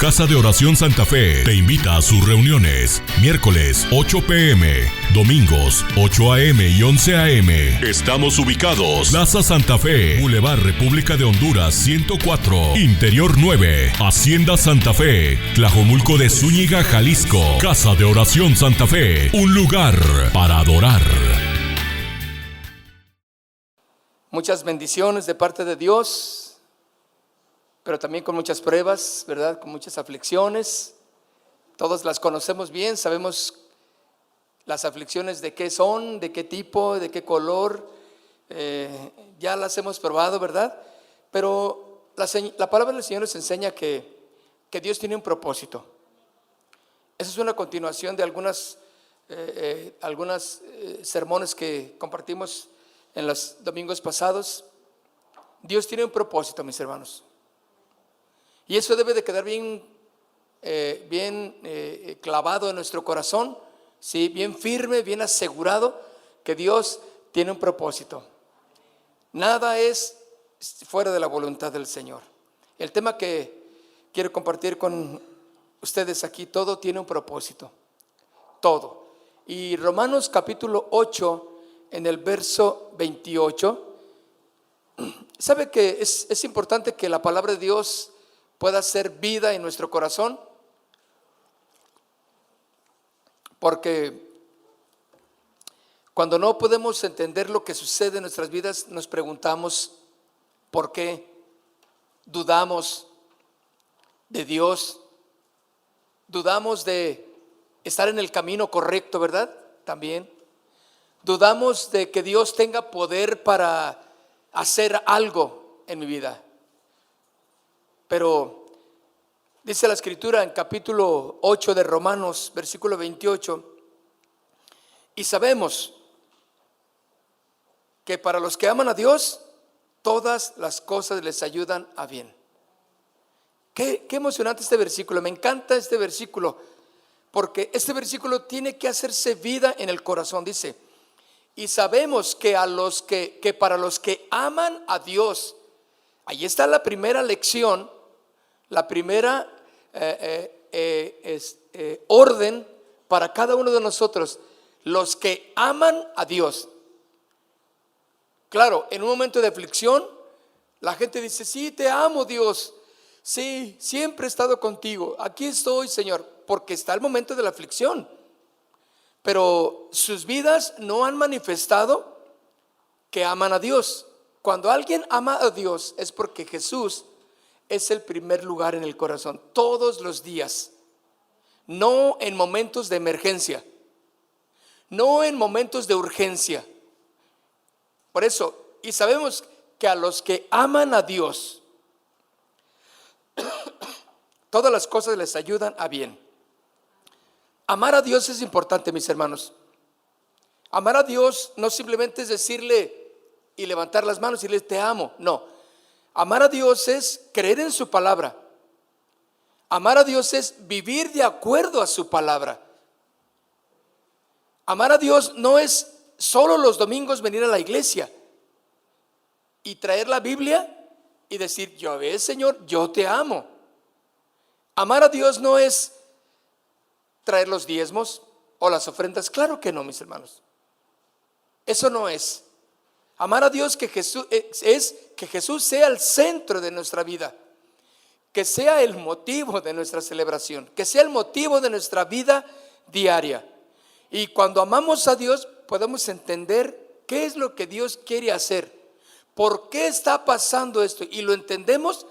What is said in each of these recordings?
Casa de Oración Santa Fe te invita a sus reuniones. Miércoles 8 p.m, domingos 8 a.m. y 11 a.m. Estamos ubicados: Plaza Santa Fe, Boulevard República de Honduras 104, Interior 9, Hacienda Santa Fe, Tlajomulco de Zúñiga, Jalisco. Casa de Oración Santa Fe, un lugar para adorar. Muchas bendiciones de parte de Dios, pero también con muchas pruebas, ¿verdad? Con muchas aflicciones. Todos las conocemos bien, sabemos las aflicciones de qué son, de qué tipo, de qué color. Ya las hemos probado, ¿verdad? Pero la palabra del Señor nos enseña que Dios tiene un propósito. Esa es una continuación de algunas sermones que compartimos en los domingos pasados. Dios tiene un propósito, mis hermanos, y eso debe de quedar bien clavado en nuestro corazón, ¿sí? Bien firme, bien asegurado que Dios tiene un propósito. Nada es fuera de la voluntad del Señor. El tema que quiero compartir con ustedes aquí, todo tiene un propósito, todo. Y Romanos capítulo 8, en el verso 28, ¿sabe que es importante que la palabra de Dios pueda ser vida en nuestro corazón? Porque cuando no podemos entender lo que sucede en nuestras vidas, nos preguntamos ¿por qué? Dudamos de Dios, dudamos de estar en el camino correcto, ¿verdad? También dudamos de que Dios tenga poder para hacer algo en mi vida. Pero dice la Escritura en capítulo 8 de Romanos, versículo 28, y sabemos que para los que aman a Dios, todas las cosas les ayudan a bien. Qué emocionante este versículo, me encanta este versículo, porque este versículo tiene que hacerse vida en el corazón. Dice: y sabemos que para los que aman a Dios, ahí está la primera lección, la primera orden para cada uno de nosotros, los que aman a Dios. Claro, en un momento de aflicción, la gente dice: sí, te amo, Dios, sí, siempre he estado contigo, aquí estoy, Señor, porque está el momento de la aflicción. Pero sus vidas no han manifestado que aman a Dios. Cuando alguien ama a Dios es porque Jesús es el primer lugar en el corazón, todos los días. No en momentos de emergencia, no en momentos de urgencia. Por eso, y sabemos que a los que aman a Dios, todas las cosas les ayudan a bien. Amar a Dios es importante, mis hermanos. Amar a Dios no simplemente es decirle y levantar las manos y decirle te amo. No, amar a Dios es creer en su palabra. Amar a Dios es vivir de acuerdo a su palabra. Amar a Dios no es solo los domingos venir a la iglesia y traer la Biblia y decir: yo ves, Señor, yo te amo. Amar a Dios no es traer los diezmos o las ofrendas. Claro que no, mis hermanos. Eso no es. Amar a Dios es que Jesús sea el centro de nuestra vida, que sea el motivo de nuestra celebración, que sea el motivo de nuestra vida diaria. Y cuando amamos a Dios podemos entender qué es lo que Dios quiere hacer, por qué está pasando esto, y lo entendemos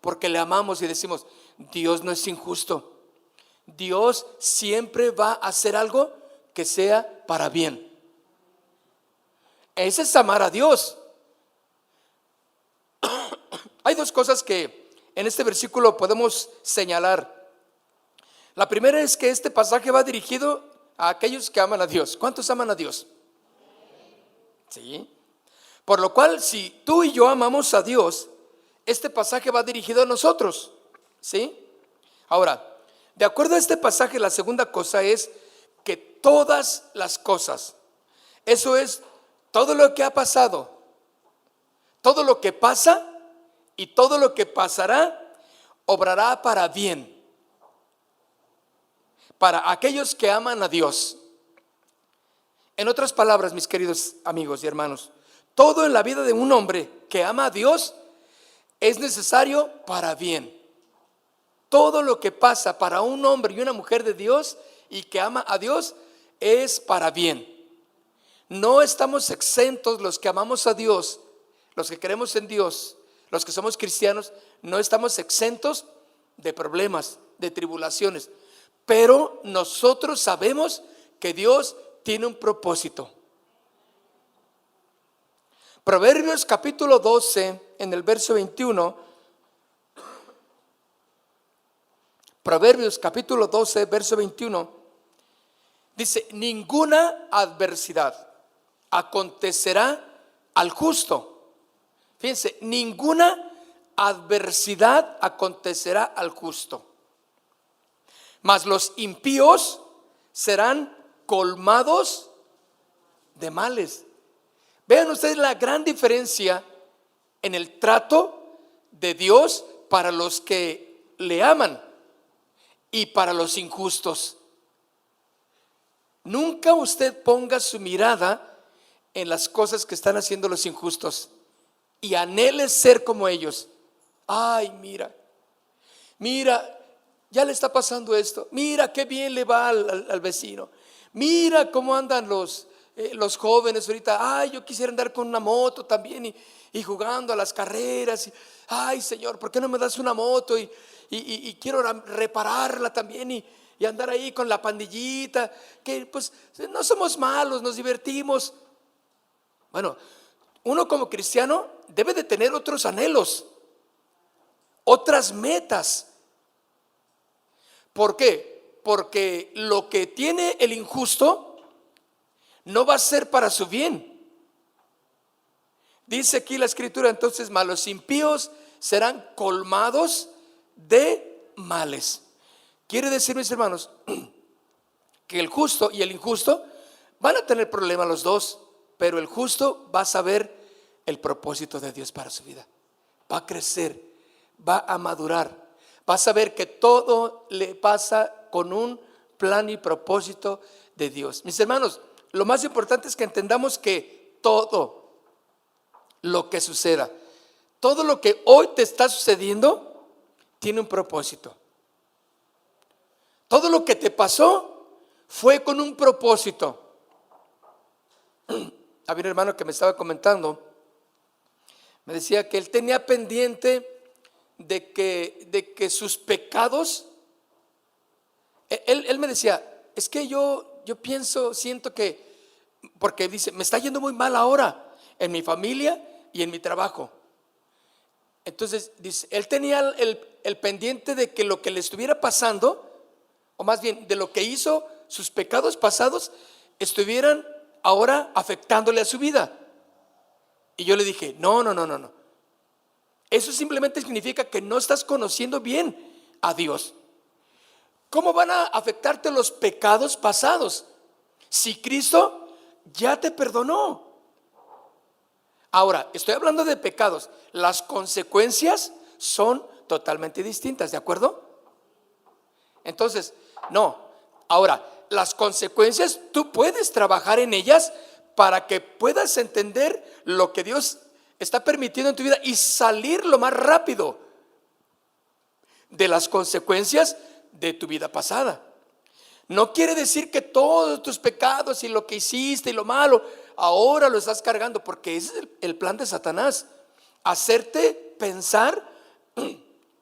porque le amamos y decimos: Dios no es injusto. Dios siempre va a hacer algo que sea para bien. Ese es amar a Dios. Hay dos cosas que en este versículo podemos señalar. La primera es que este pasaje va dirigido a aquellos que aman a Dios. ¿Cuántos aman a Dios? Sí. Por lo cual, si tú y yo amamos a Dios, este pasaje va dirigido a nosotros. ¿Sí? Ahora, de acuerdo a este pasaje, la segunda cosa es que todas las cosas, eso es todo lo que ha pasado, todo lo que pasa y todo lo que pasará, obrará para bien para aquellos que aman a Dios. En otras palabras, mis queridos amigos y hermanos, todo en la vida de un hombre que ama a Dios es necesario para bien. Todo lo que pasa para un hombre y una mujer de Dios y que ama a Dios es para bien. No estamos exentos los que amamos a Dios, los que creemos en Dios, los que somos cristianos, no estamos exentos de problemas, de tribulaciones. Pero nosotros sabemos que Dios tiene un propósito. Proverbios capítulo 12, en el verso 21. Proverbios capítulo 12, verso 21. Dice: ninguna adversidad acontecerá al justo. Fíjense, ninguna adversidad acontecerá al justo, mas los impíos serán colmados de males. Vean ustedes la gran diferencia en el trato de Dios para los que le aman y para los injustos. Nunca usted ponga su mirada en las cosas que están haciendo los injustos y anhele ser como ellos. Ay, mira, ya le está pasando esto. Mira qué bien le va al vecino. Mira cómo andan los jóvenes ahorita. Ay, yo quisiera andar con una moto también y jugando a las carreras. Ay, Señor, ¿por qué no me das una moto? Y quiero repararla también y andar ahí con la pandillita. Que pues no somos malos, nos divertimos. Bueno, uno como cristiano debe de tener otros anhelos, otras metas. ¿Por qué? Porque lo que tiene el injusto no va a ser para su bien. Dice aquí la escritura entonces: mas los impíos serán colmados de males. Quiere decir, mis hermanos, que el justo y el injusto van a tener problemas los dos, pero el justo va a saber el propósito de Dios para su vida. Va a crecer, va a madurar, va a saber que todo le pasa con un plan y propósito de Dios. Mis hermanos, lo más importante es que entendamos que todo lo que suceda, todo lo que hoy te está sucediendo, tiene un propósito. Todo lo que te pasó fue con un propósito. Había un hermano que me estaba comentando, me decía que él tenía pendiente de que sus pecados, él me decía, es que yo siento que, porque dice, me está yendo muy mal ahora en mi familia y en mi trabajo. Entonces dice, él tenía el pendiente de que lo que le estuviera pasando, o más bien de lo que hizo, sus pecados pasados, estuvieran ahora afectándole a su vida. Y yo le dije, no. Eso simplemente significa que no estás conociendo bien a Dios. ¿Cómo van a afectarte los pecados pasados si Cristo ya te perdonó? Ahora, estoy hablando de pecados. Las consecuencias son totalmente distintas, ¿de acuerdo? Entonces, no. Ahora, las consecuencias tú puedes trabajar en ellas para que puedas entender lo que Dios está permitiendo en tu vida y salir lo más rápido de las consecuencias de tu vida pasada. No quiere decir que todos tus pecados y lo que hiciste y lo malo ahora lo estás cargando, porque ese es el plan de Satanás, hacerte pensar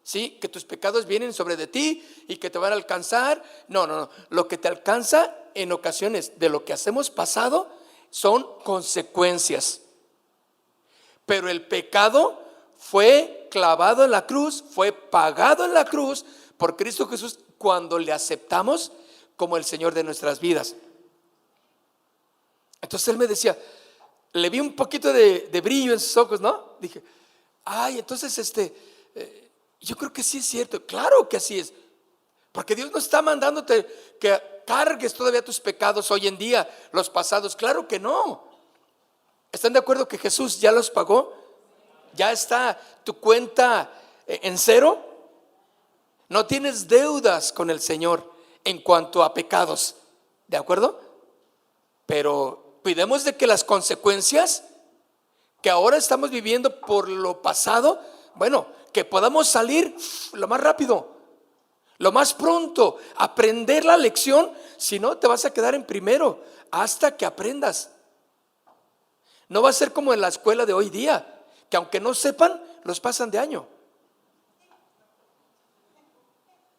¿sí? que tus pecados vienen sobre de ti y que te van a alcanzar. No. Lo que te alcanza en ocasiones de lo que hacemos pasado son consecuencias. Pero el pecado fue clavado en la cruz, fue pagado en la cruz por Cristo Jesús cuando le aceptamos como el Señor de nuestras vidas. Entonces él me decía, le vi un poquito de brillo en sus ojos, ¿no? Dije, ay, entonces yo creo que sí es cierto. Claro que así es, porque Dios no está mandándote que cargues todavía tus pecados hoy en día, los pasados. Claro que no. ¿Están de acuerdo que Jesús ya los pagó? ¿Ya está tu cuenta en cero? No tienes deudas con el Señor. en cuanto a pecados, ¿de acuerdo? Pero cuidemos de que las consecuencias que ahora estamos viviendo por lo pasado, bueno, que podamos salir lo más rápido, lo más pronto, aprender la lección. Si no, te vas a quedar en primero hasta que aprendas. No va a ser como en la escuela de hoy día, que aunque no sepan, los pasan de año.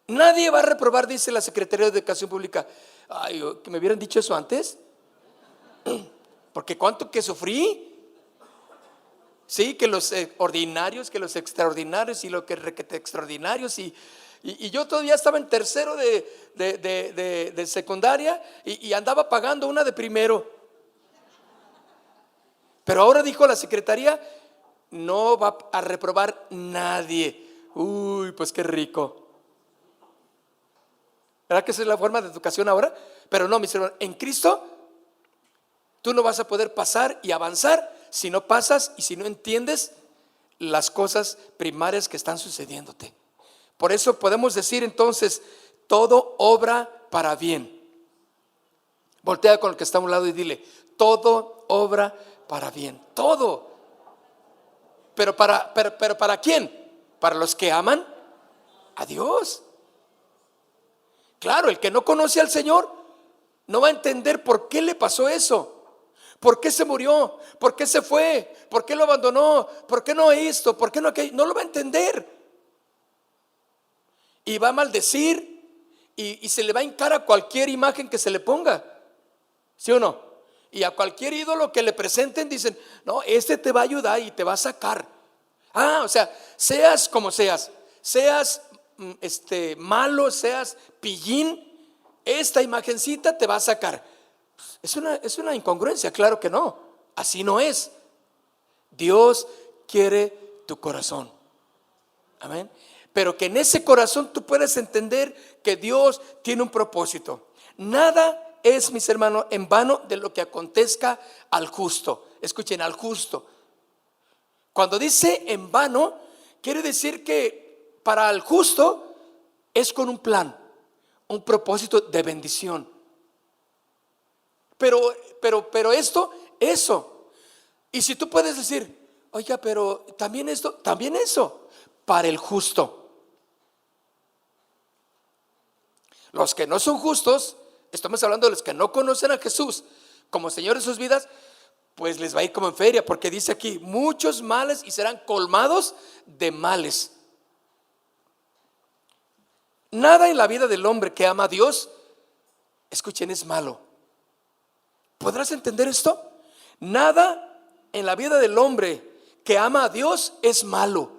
Nadie va a reprobar, dice la Secretaría de Educación Pública. Ay, que me hubieran dicho eso antes, porque cuánto que sufrí. Sí, que los ordinarios, que los extraordinarios y lo que requete extraordinarios. Y yo todavía estaba en tercero de secundaria y andaba pagando una de primero. Pero ahora dijo la secretaría, no va a reprobar nadie. Uy, pues qué rico. ¿Verdad que esa es la forma de educación ahora? Pero no, mis hermanos, en Cristo tú no vas a poder pasar y avanzar si no pasas y si no entiendes las cosas primarias que están sucediéndote. Por eso podemos decir entonces, todo obra para bien. Voltea con el que está a un lado y dile, todo obra para bien, todo. Pero ¿para quién? Para los que aman a Dios. Claro, el que no conoce al Señor no va a entender por qué le pasó eso. ¿Por qué se murió? ¿Por qué se fue? ¿Por qué lo abandonó? ¿Por qué no esto? ¿Por qué no aquello? No lo va a entender. Y va a maldecir y se le va a hincar a cualquier imagen que se le ponga. ¿Sí o no? Y a cualquier ídolo que le presenten dicen, no, este te va a ayudar y te va a sacar. O sea, seas como seas, seas malo, seas pillín, esta imagencita te va a sacar. Es una incongruencia, claro que no, así no es. Dios quiere tu corazón, amén. Pero que en ese corazón tú puedes entender que Dios tiene un propósito. Nada es, mis hermanos, en vano de lo que acontezca al justo. Escuchen, al justo. Cuando dice en vano, quiere decir que para el justo es con un plan, un propósito de bendición. Pero eso. Y si tú puedes decir, oiga, pero también esto, también eso, para el justo. Los que no son justos, estamos hablando de los que no conocen a Jesús como Señor de sus vidas, pues les va a ir como en feria, porque dice aquí, muchos males y serán colmados de males. Nada en la vida del hombre que ama a Dios, escuchen, es malo. ¿Podrás entender esto? Nada en la vida del hombre que ama a Dios es malo.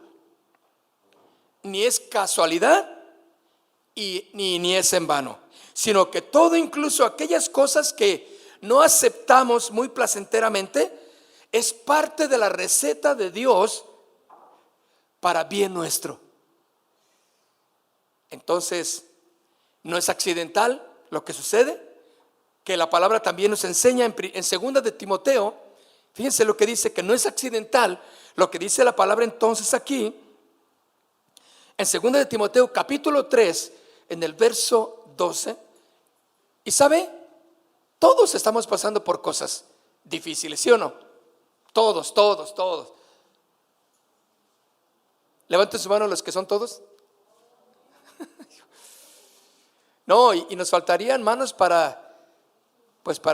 Ni es casualidad ni es en vano, sino que todo, incluso aquellas cosas que no aceptamos muy placenteramente, es parte de la receta de Dios para bien nuestro. Entonces, no es accidental lo que sucede, que la palabra también nos enseña en segunda de Timoteo. Fíjense lo que dice, que no es accidental lo que dice la palabra entonces aquí, en segunda de Timoteo capítulo 3, en el verso 12. Y sabe, todos estamos pasando por cosas difíciles, ¿sí o no? Todos. Levanten su mano los que son todos. No, y nos faltarían manos para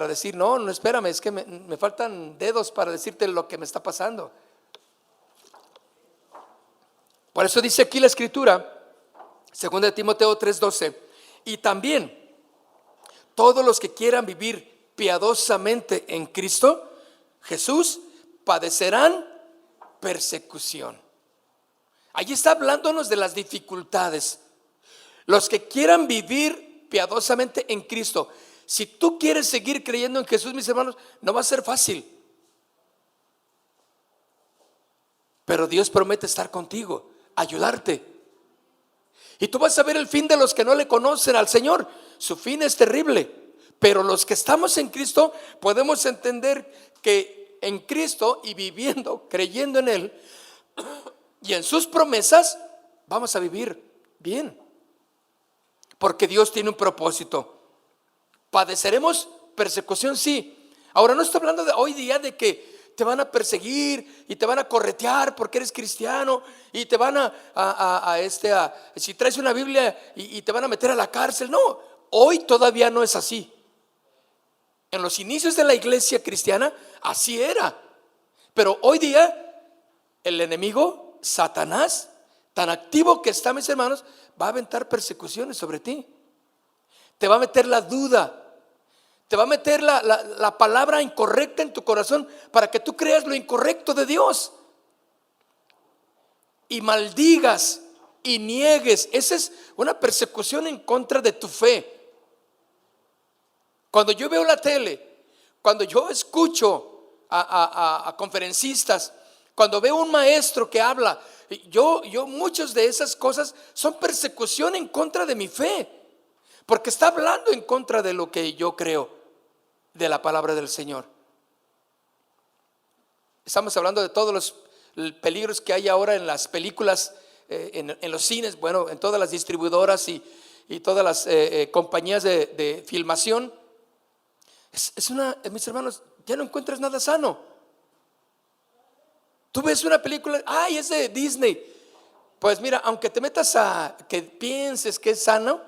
decir, no, espérame, es que me faltan dedos para decirte lo que me está pasando. Por eso dice aquí la escritura, 2 Timoteo 3:12, y también todos los que quieran vivir piadosamente en Cristo Jesús padecerán persecución. Allí está hablándonos de las dificultades. Los que quieran vivir piadosamente en Cristo. Si tú quieres seguir creyendo en Jesús, mis hermanos, no va a ser fácil. Pero Dios promete estar contigo, ayudarte. Y tú vas a ver el fin de los que no le conocen al Señor. Su fin es terrible. Pero los que estamos en Cristo podemos entender que en Cristo y viviendo, creyendo en Él y en sus promesas, vamos a vivir bien. porque Dios tiene un propósito. ¿Padeceremos persecución? Sí. Ahora no estoy hablando de hoy día de que te van a perseguir y te van a corretear porque eres cristiano y te van si traes una Biblia y te van a meter a la cárcel. No, hoy todavía no es así. En los inicios de la iglesia cristiana así era. Pero hoy día el enemigo, Satanás, tan activo que está, mis hermanos, va a aventar persecuciones sobre ti. Te va a meter la duda. Te va a meter la palabra incorrecta en tu corazón para que tú creas lo incorrecto de Dios y maldigas y niegues. Esa es una persecución en contra de tu fe. Cuando yo veo la tele, cuando yo escucho a conferencistas, cuando veo un maestro que habla, yo muchas de esas cosas son persecución en contra de mi fe, porque está hablando en contra de lo que yo creo, de la palabra del Señor. Estamos hablando de todos los peligros que hay ahora en las películas, en los cines, bueno, en todas las distribuidoras y todas las compañías de filmación. Mis hermanos, ya no encuentras nada sano. Tú ves una película, ay, es de Disney. Pues mira, aunque te metas a que pienses que es sano,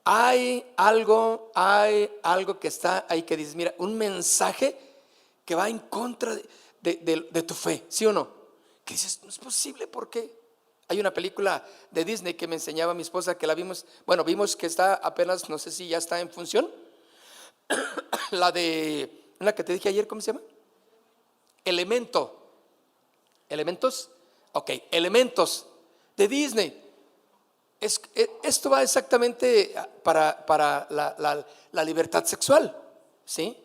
hay algo que está ahí que dices, mira, un mensaje que va en contra de tu fe, ¿sí o no? Que dices, no es posible, ¿por qué? Hay una película de Disney que me enseñaba mi esposa, que la vimos, bueno, vimos que está apenas, no sé si ya está en función. La que te dije ayer, ¿cómo se llama? Elementos, ok, Elementos de Disney. Esto va exactamente para la libertad sexual, ¿sí?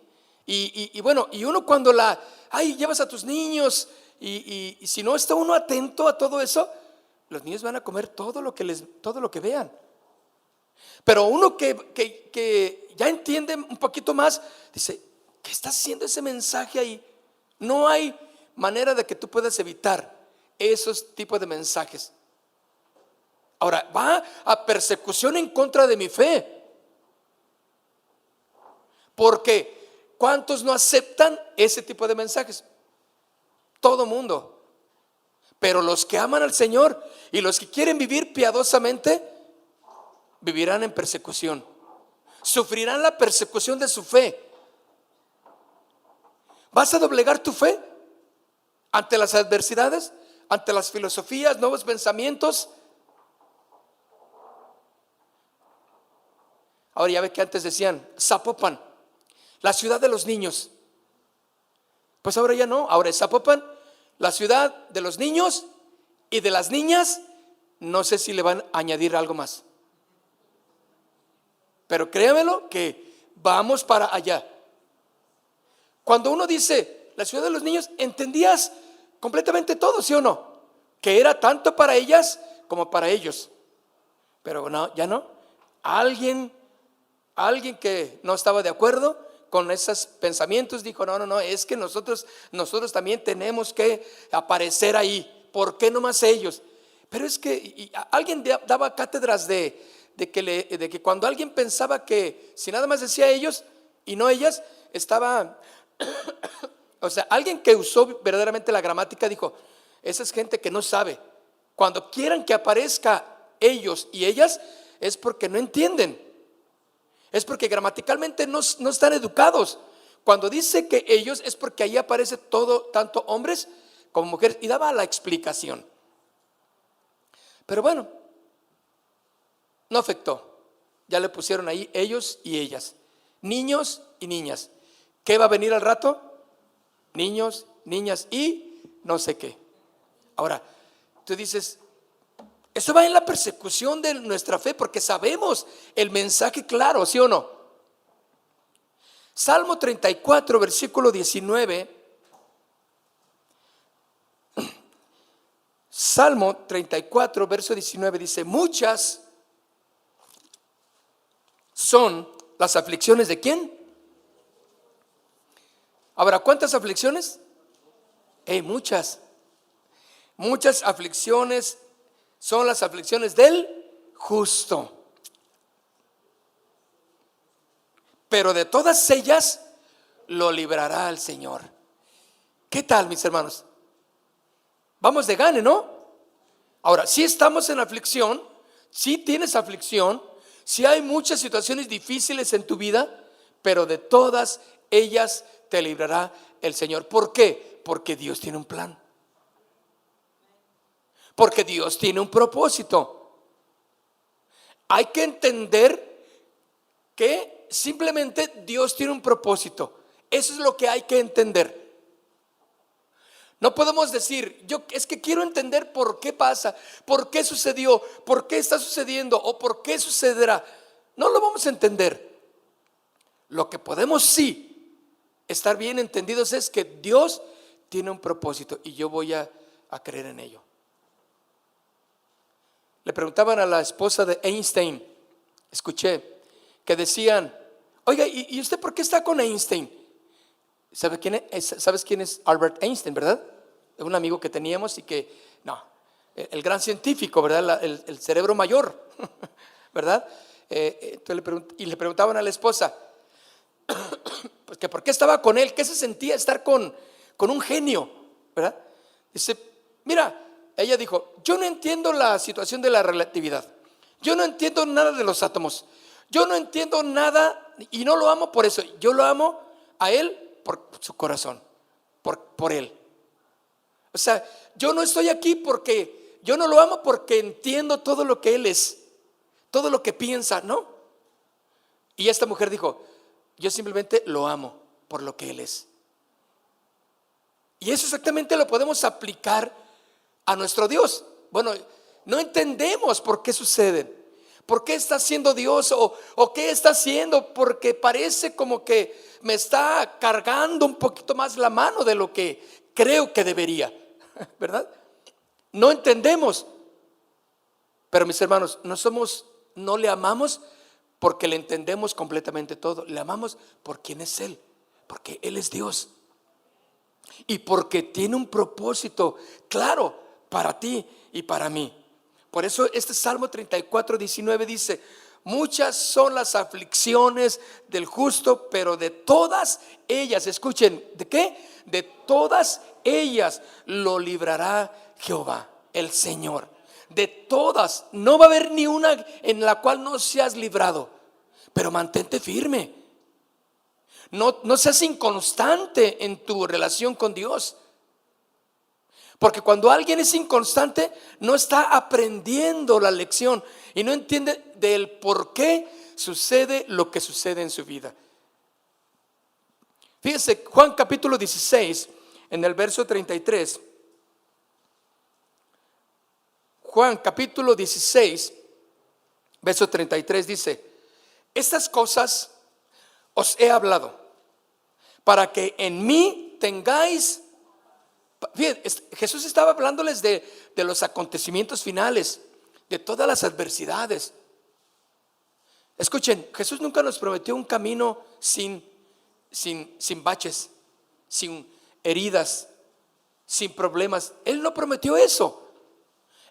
Y bueno, y uno cuando llevas a tus niños y si no está uno atento a todo eso, los niños van a comer todo lo que vean. Pero uno que ya entiende un poquito más, dice, ¿qué está haciendo ese mensaje ahí? No hay manera de que tú puedas evitar esos tipos de mensajes. Ahora, va a persecución en contra de mi fe. Porque ¿cuántos no aceptan ese tipo de mensajes? Todo mundo. Pero los que aman al Señor y los que quieren vivir piadosamente, vivirán en persecución. Sufrirán la persecución de su fe. ¿Vas a doblegar tu fe ante las adversidades, ante las filosofías, nuevos pensamientos? Ahora ya ve que antes decían Zapopan, la ciudad de los niños. Pues ahora ya no, ahora es Zapopan, la ciudad de los niños y de las niñas. No sé si le van a añadir algo más, pero créamelo que vamos para allá. Cuando uno dice la ciudad de los niños, entendías completamente todo, ¿sí o no? Que era tanto para ellas como para ellos. Pero no, ya no. Alguien que no estaba de acuerdo con esos pensamientos dijo, no, es que nosotros también tenemos que aparecer ahí. ¿Por qué no más ellos? Pero es que alguien daba cátedras de que cuando alguien pensaba que si nada más decía ellos y no ellas, estaba o sea, alguien que usó verdaderamente la gramática dijo, esa es gente que no sabe. Cuando quieran que aparezca ellos y ellas, es porque no entienden. Es porque gramaticalmente no están educados. Cuando dice que ellos, es porque ahí aparece todo, tanto hombres como mujeres, y daba la explicación. Pero bueno, no afectó. Ya le pusieron ahí ellos y ellas, niños y niñas. ¿Qué va a venir al rato? Niños, niñas y no sé qué. Ahora, tú dices, eso va en la persecución de nuestra fe, porque sabemos el mensaje claro, ¿sí o no? Salmo 34, versículo 19. Salmo 34, verso 19 dice, muchas son las aflicciones de ¿quién? Ahora, ¿cuántas aflicciones? Muchas aflicciones son las aflicciones del justo. pero de todas ellas lo librará el Señor. ¿Qué tal, mis hermanos? Vamos de gane, ¿no? Ahora, si estamos en aflicción, si tienes aflicción, si hay muchas situaciones difíciles en tu vida, pero de todas ellas te librará el Señor. ¿Por qué? Porque Dios tiene un plan. Porque Dios tiene un propósito. Hay que entender que simplemente Dios tiene un propósito. Eso es lo que hay que entender. No podemos decir, yo es que quiero entender por qué pasa, por qué sucedió, por qué está sucediendo o por qué sucederá. No lo vamos a entender. Lo que podemos sí estar bien entendidos es que Dios tiene un propósito y yo voy a creer en ello. Le preguntaban a la esposa de Einstein, escuché, que decían, oiga, ¿y usted por qué está con Einstein? ¿Sabes quién es Albert Einstein, verdad? Es un amigo que teníamos y que, el gran científico, ¿verdad? El cerebro mayor, ¿verdad? Y le preguntaban a la esposa, pues que por qué estaba con él, qué se sentía estar con un genio, ¿verdad? Dice, mira, ella dijo, yo no entiendo la situación de la relatividad, yo no entiendo nada de los átomos, yo no entiendo nada y no lo amo por eso, yo lo amo a él por su corazón, por él. O sea, yo no estoy aquí porque yo no lo amo porque entiendo todo lo que él es, todo lo que piensa, ¿no? Y esta mujer dijo, yo simplemente lo amo por lo que él es. Y eso exactamente lo podemos aplicar a nuestro Dios. Bueno, no entendemos por qué suceden, por qué está haciendo Dios o qué está haciendo, porque parece como que me está cargando un poquito más la mano de lo que creo que debería, ¿verdad? No entendemos. Pero mis hermanos, no le amamos porque le entendemos completamente todo. Le amamos por quien es Él, porque Él es Dios y porque tiene un propósito claro para ti y para mí. Por eso este Salmo 34:19 dice, muchas son las aflicciones del justo, pero de todas ellas, escuchen, ¿de qué? De todas ellas lo librará Jehová, el Señor. De todas, no va a haber ni una en la cual no seas librado, pero mantente firme. No seas inconstante en tu relación con Dios. Porque cuando alguien es inconstante, no está aprendiendo la lección y no entiende del por qué sucede lo que sucede en su vida. Fíjense, Juan capítulo 16, en el verso 33. Juan capítulo 16, verso 33 dice, estas cosas os he hablado para que en mí tengáis. Fíjense, Jesús estaba hablándoles de los acontecimientos finales, de todas las adversidades. Escuchen, Jesús nunca nos prometió un camino sin baches, sin heridas, sin problemas. Él no prometió eso.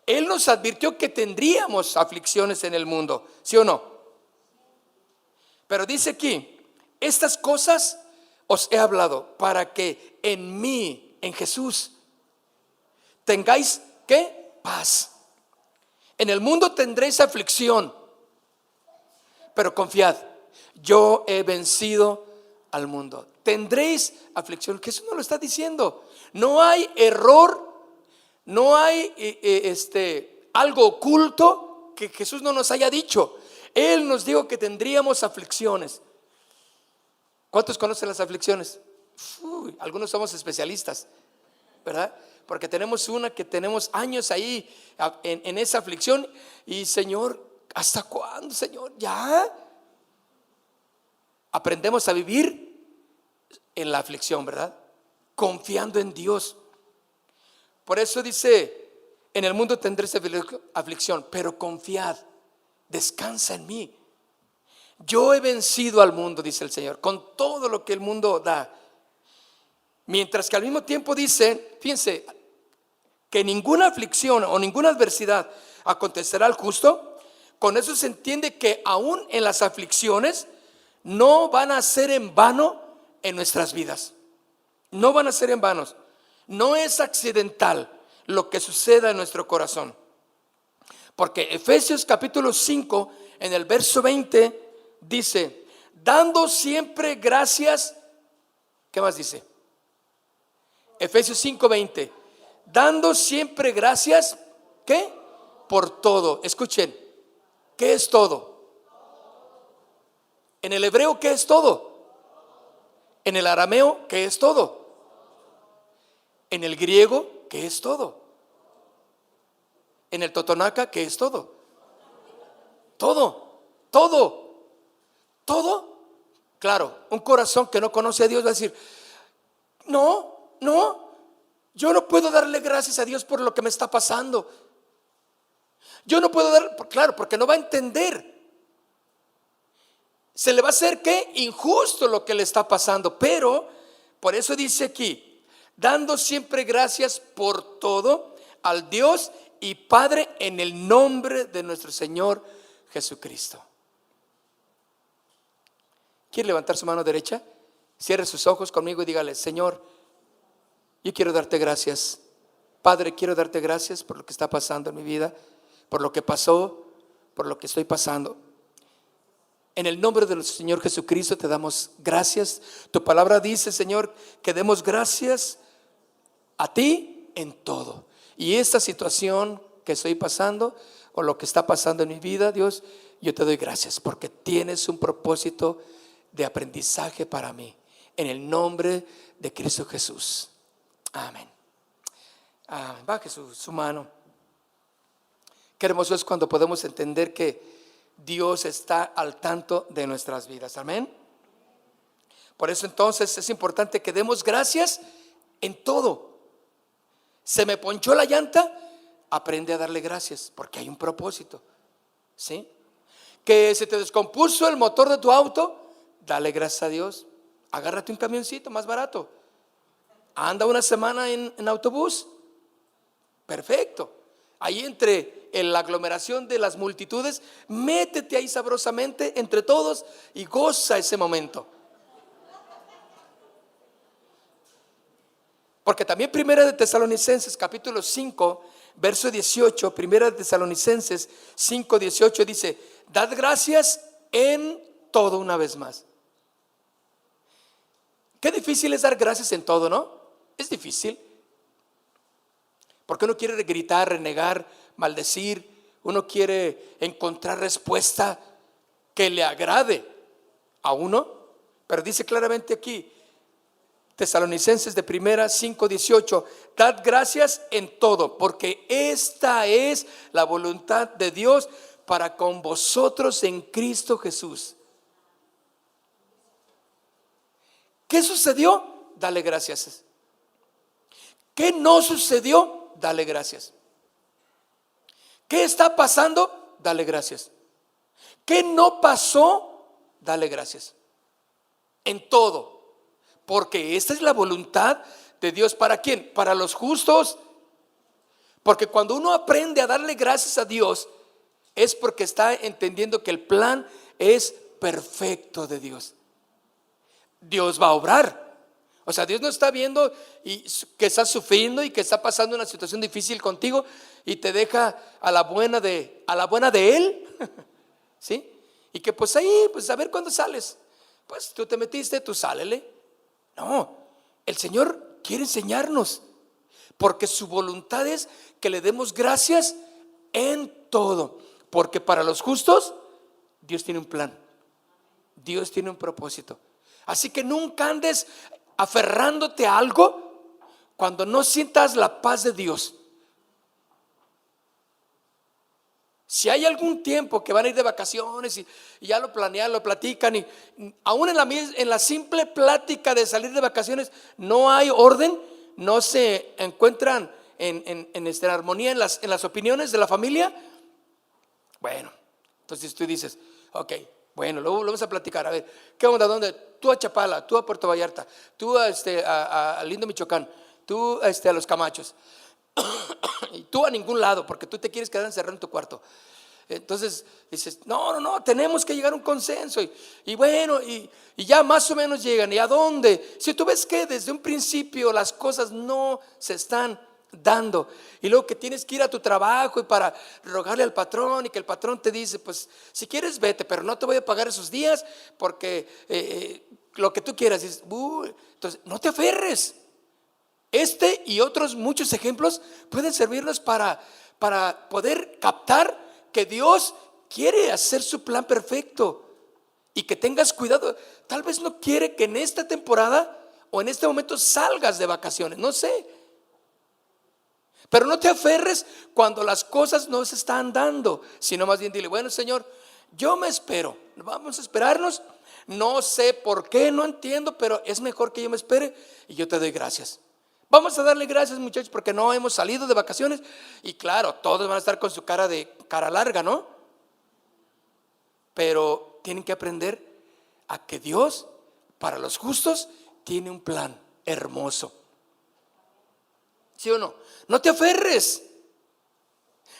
Él nos advirtió que tendríamos aflicciones en el mundo, ¿sí o no? Pero dice aquí, estas cosas os he hablado para que en mí, en Jesús, tengáis ¿qué? Paz. En el mundo tendréis aflicción, pero confiad, yo he vencido al mundo. Tendréis aflicción. Jesús no lo está diciendo. No hay error, no hay algo oculto que Jesús no nos haya dicho. Él nos dijo que tendríamos aflicciones. ¿Cuántos conocen las aflicciones? Algunos somos especialistas, ¿verdad? Porque tenemos una que tenemos años ahí en esa aflicción. Y Señor, ¿hasta cuándo, Señor? Ya aprendemos a vivir en la aflicción, ¿verdad? Confiando en Dios. Por eso dice, en el mundo tendréis aflicción, pero confiad, descansa en mí. Yo he vencido al mundo, dice el Señor, con todo lo que el mundo da. Mientras que al mismo tiempo dice, fíjense, que ninguna aflicción o ninguna adversidad acontecerá al justo. Con eso se entiende que aún en las aflicciones no van a ser en vano en nuestras vidas. No van a ser en vanos. No es accidental lo que suceda en nuestro corazón. Porque Efesios capítulo 5, en el verso 20, dice, dando siempre gracias. ¿Qué más dice? Efesios 5:20. Dando siempre gracias, ¿qué? Por todo. Escuchen, ¿qué es todo? En el hebreo, ¿qué es todo? En el arameo, ¿qué es todo? En el griego, ¿qué es todo? En el totonaca, ¿qué es todo? Todo, todo, todo. Claro, un corazón que no conoce a Dios va a decir, no, yo no puedo darle gracias a Dios por lo que me está pasando. Yo no puedo dar, claro, porque no va a entender. Se le va a hacer ¿qué? Injusto lo que le está pasando. Pero por eso dice aquí, dando siempre gracias por todo al Dios y Padre en el nombre de nuestro Señor Jesucristo. ¿Quiere levantar su mano derecha? Cierre sus ojos conmigo y dígale, Señor, yo quiero darte gracias. Padre, quiero darte gracias por lo que está pasando en mi vida, por lo que pasó, por lo que estoy pasando. En el nombre de nuestro Señor Jesucristo te damos gracias. Tu palabra dice, Señor, que demos gracias a ti en todo. Y esta situación que estoy pasando o lo que está pasando en mi vida, Dios, yo te doy gracias porque tienes un propósito de aprendizaje para mí. En el nombre de Cristo Jesús. Amén. Baje su mano. Qué hermoso es cuando podemos entender que Dios está al tanto de nuestras vidas. Amén. Por eso entonces es importante que demos gracias en todo. Se me ponchó la llanta, aprende a darle gracias porque hay un propósito. ¿Sí? Que se te descompuso el motor de tu auto, dale gracias a Dios. Agárrate un camioncito más barato. Anda una semana en autobús. Perfecto. Ahí en la aglomeración de las multitudes, métete ahí sabrosamente entre todos y goza ese momento. Porque también Primera de Tesalonicenses capítulo 5 verso 18, Primera de Tesalonicenses 5, 18 dice, dad gracias en todo una vez más. Qué difícil es dar gracias en todo, ¿no? Es difícil. Porque uno quiere gritar, renegar, maldecir. Uno quiere encontrar respuesta que le agrade a uno. Pero dice claramente aquí, Tesalonicenses de primera 5:18, dad gracias en todo, porque esta es la voluntad de Dios para con vosotros en Cristo Jesús. ¿Qué sucedió? Dale gracias. ¿Qué no sucedió? Dale gracias. ¿Qué está pasando? Dale gracias. ¿Qué no pasó? Dale gracias. En todo. Porque esta es la voluntad de Dios. ¿Para quién? Para los justos. Porque cuando uno aprende a darle gracias a Dios, es porque está entendiendo que el plan es perfecto de Dios. Dios va a obrar. O sea, Dios no está viendo y que estás sufriendo y que está pasando una situación difícil contigo y te deja a la buena de Él. ¿Sí? Y que pues ahí, pues a ver cuándo sales. Pues tú te metiste, tú sálele. No, el Señor quiere enseñarnos, porque su voluntad es que le demos gracias en todo. Porque para los justos, Dios tiene un plan. Dios tiene un propósito. Así que nunca andes aferrándote a algo cuando no sientas la paz de Dios. Si hay algún tiempo que van a ir de vacaciones y ya lo planean, lo platican, y aún en la simple plática de salir de vacaciones no hay orden, no se encuentran en armonía en las opiniones de la familia. Bueno, entonces tú dices, ok, bueno, luego lo vamos a platicar. A ver, ¿qué onda? ¿Dónde? Tú a Chapala, tú a Puerto Vallarta, tú a Lindo, Michoacán, tú a Los Camachos. Y tú a ningún lado, porque tú te quieres quedar encerrado en tu cuarto. Entonces dices, no, tenemos que llegar a un consenso. Y bueno, y ya más o menos llegan. ¿Y a dónde? Si tú ves que desde un principio las cosas no se están dando, y luego que tienes que ir a tu trabajo y para rogarle al patrón, y que el patrón te dice, pues si quieres vete, pero no te voy a pagar esos días porque lo que tú quieras. Entonces no te aferres. Este y otros muchos ejemplos pueden servirnos para poder captar que Dios quiere hacer su plan perfecto, y que tengas cuidado. Tal vez no quiere que en esta temporada o en este momento salgas de vacaciones, no sé. Pero no te aferres cuando las cosas no se están dando, sino más bien dile, bueno, Señor, yo me espero, vamos a esperarnos. No sé por qué, no entiendo, pero es mejor que yo me espere y yo te doy gracias. Vamos a darle gracias, muchachos, porque no hemos salido de vacaciones. Y claro, todos van a estar con su cara larga, ¿no? Pero tienen que aprender a que Dios, para los justos, tiene un plan hermoso. ¿Sí o no? No te aferres.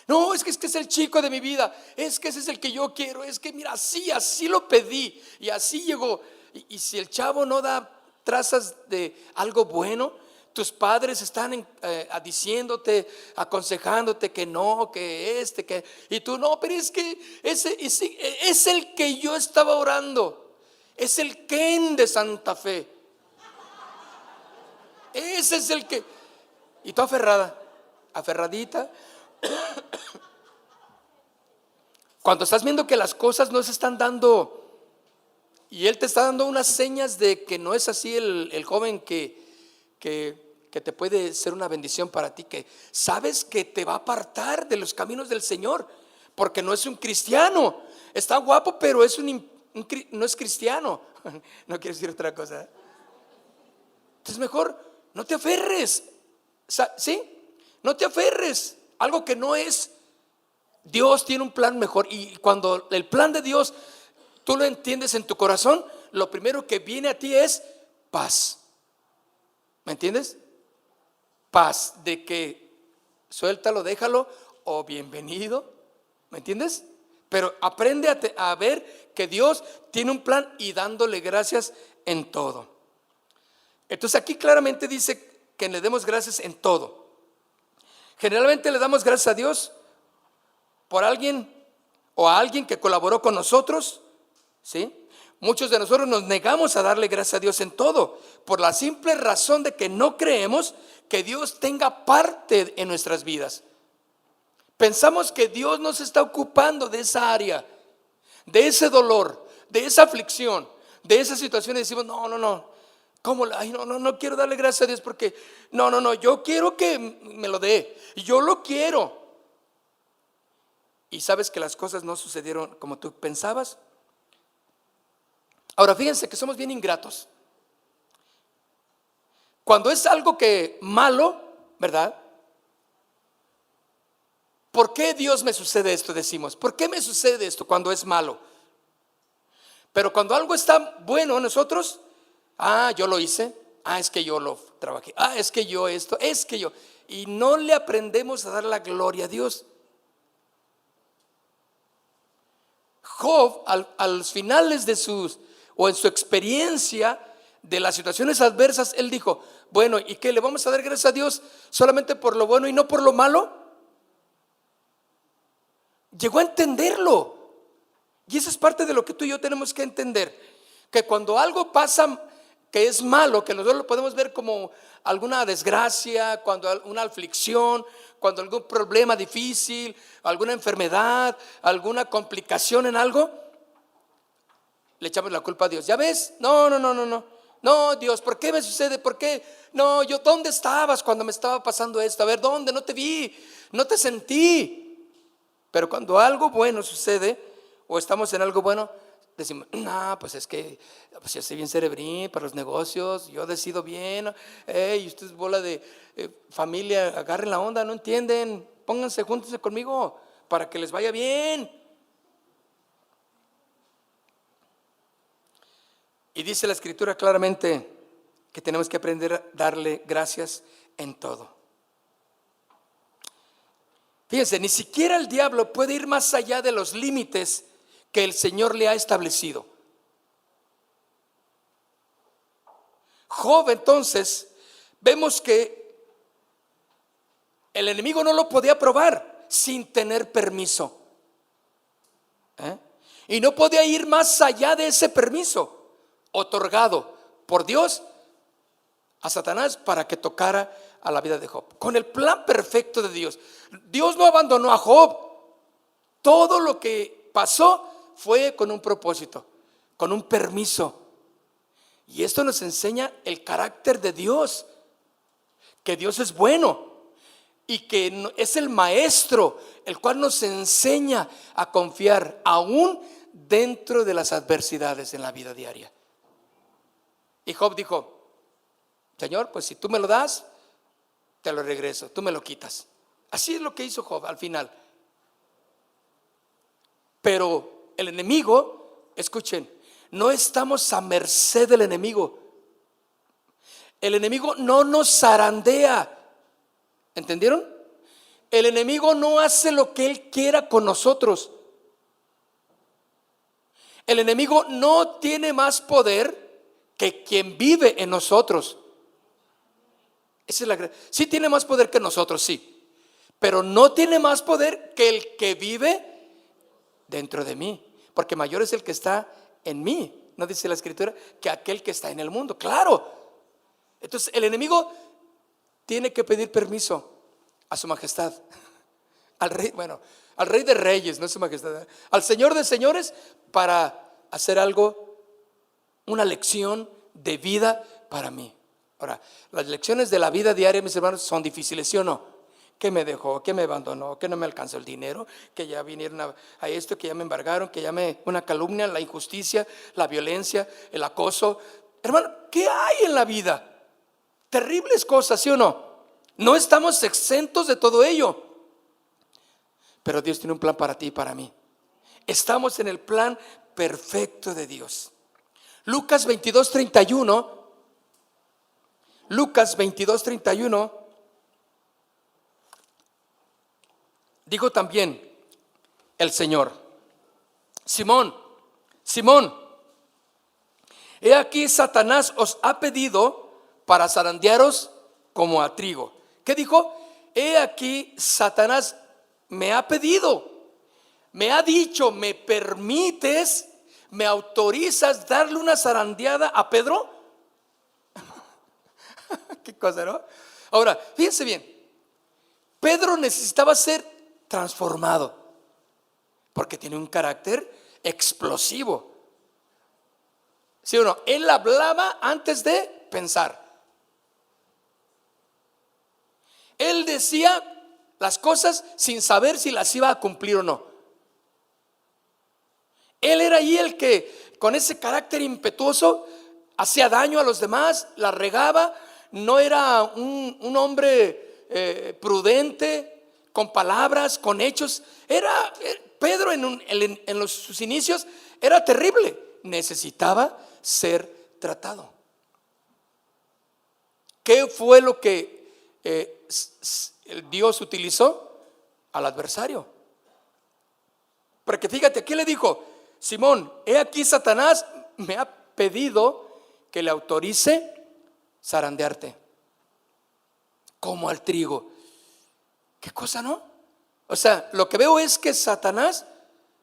No, es que es el chico de mi vida, es que ese es el que yo quiero, es que mira, así lo pedí y así llegó. Y si el chavo no da trazas de algo bueno, tus padres están diciéndote, aconsejándote que no, que y tú no, pero es que ese es el que yo estaba orando, es el Ken de Santa Fe, ese es el que, y tú aferradita. Cuando estás viendo que las cosas no se están dando y Él te está dando unas señas de que no es así el joven que te puede ser una bendición para ti, que sabes que te va a apartar de los caminos del Señor, porque no es un cristiano. Está guapo, pero no es cristiano. No quiero decir otra cosa. Entonces mejor no te aferres, ¿sí? No te aferres algo que no es. Dios tiene un plan mejor, y cuando el plan de Dios tú lo entiendes en tu corazón, lo primero que viene a ti es paz. ¿Me entiendes? Paz de que suéltalo, déjalo o bienvenido. ¿Me entiendes? Pero aprende a ver que Dios tiene un plan y dándole gracias en todo. Entonces aquí claramente dice que le demos gracias en todo. Generalmente le damos gracias a Dios por alguien o a alguien que colaboró con nosotros, ¿sí? Muchos de nosotros nos negamos a darle gracias a Dios en todo, por la simple razón de que no creemos que Dios tenga parte en nuestras vidas. Pensamos que Dios no se está ocupando de esa área, de ese dolor, de esa aflicción, de esa situación, y decimos, no, ¿cómo? Ay, no quiero darle gracias a Dios porque, no, yo quiero que me lo dé, yo lo quiero. Y sabes que las cosas no sucedieron como tú pensabas. Ahora fíjense que somos bien ingratos. Cuando es algo que malo, ¿verdad? ¿Por qué Dios me sucede esto? Decimos, ¿por qué me sucede esto cuando es malo? Pero cuando algo está bueno en nosotros, yo lo hice, es que yo lo trabajé, es que yo esto, y no le aprendemos a dar la gloria a Dios. Job, a los finales de en su experiencia de las situaciones adversas, él dijo, bueno, ¿y qué? ¿Le vamos a dar gracias a Dios solamente por lo bueno y no por lo malo? Llegó a entenderlo. Y esa es parte de lo que tú y yo tenemos que entender, que cuando algo pasa que es malo, que nosotros lo podemos ver como alguna desgracia, cuando una aflicción, cuando algún problema difícil, alguna enfermedad, alguna complicación en algo, le echamos la culpa a Dios. ¿Ya ves? No, Dios, ¿por qué me sucede? ¿Por qué? No, ¿dónde estabas cuando me estaba pasando esto? A ver, ¿dónde? No te vi, no te sentí. Pero cuando algo bueno sucede o estamos en algo bueno, decimos, pues es que yo soy bien cerebrín para los negocios, yo decido bien. Y ustedes bola de familia, agarren la onda, no entienden, pónganse, júntense conmigo para que les vaya bien. Y dice la Escritura claramente que tenemos que aprender a darle gracias en todo. Fíjense, ni siquiera el diablo puede ir más allá de los límites que el Señor le ha establecido. Job, entonces, vemos que el enemigo no lo podía probar sin tener permiso. Y no podía ir más allá de ese permiso otorgado por Dios a Satanás para que tocara a la vida de Job. Con el plan perfecto de Dios. Dios no abandonó a Job. Todo lo que pasó fue con un propósito, con un permiso. Y esto nos enseña el carácter de Dios, que Dios es bueno y que es el maestro, el cual nos enseña a confiar aún dentro de las adversidades en la vida diaria. Y Job dijo: Señor, pues si tú me lo das, te lo regreso, tú me lo quitas. Así es lo que hizo Job al final. Pero el enemigo, escuchen, no estamos a merced del enemigo. El enemigo no nos zarandea. ¿Entendieron? El enemigo no hace lo que él quiera con nosotros. El enemigo no tiene más poder que quien vive en nosotros. Esa es sí tiene más poder que nosotros, sí, pero no tiene más poder que el que vive dentro de mí, porque mayor es el que está en mí, ¿no dice la Escritura? Que aquel que está en el mundo. Claro. Entonces el enemigo tiene que pedir permiso a su majestad, al rey, bueno, al rey de reyes, no es su majestad, al Señor de señores, para hacer algo, una lección de vida para mí. Ahora, las lecciones de la vida diaria, mis hermanos, son difíciles, ¿sí o no? Que me dejó, que me abandonó, que no me alcanzó el dinero, que ya vinieron a esto, que ya me embargaron, que ya una calumnia, la injusticia, la violencia, el acoso. Hermano, ¿qué hay en la vida? Terribles cosas, ¿sí o no? No estamos exentos de todo ello. Pero Dios tiene un plan para ti y para mí. Estamos en el plan perfecto de Dios. Lucas 22:31. Lucas 22:31 dijo también el Señor: Simón, Simón, he aquí Satanás os ha pedido para zarandearos como a trigo. ¿Qué dijo? He aquí Satanás me ha pedido, me ha dicho: ¿me permites, me autorizas darle una zarandeada a Pedro? Qué cosa, ¿no? Ahora, fíjense bien, Pedro necesitaba ser transformado porque tiene un carácter explosivo. ¿Sí o no? Él hablaba antes de pensar. Él decía las cosas sin saber si las iba a cumplir o no. Él era ahí el que con ese carácter impetuoso hacía daño a los demás, la regaba. No era un hombre prudente, con palabras, con hechos. Era Pedro en sus inicios era terrible. Necesitaba ser tratado. ¿Qué fue lo que Dios utilizó? Al adversario. Porque fíjate, ¿qué le dijo? Simón, he aquí Satanás me ha pedido que le autorice zarandearte como al trigo. ¿Qué cosa, no? O sea, lo que veo es que Satanás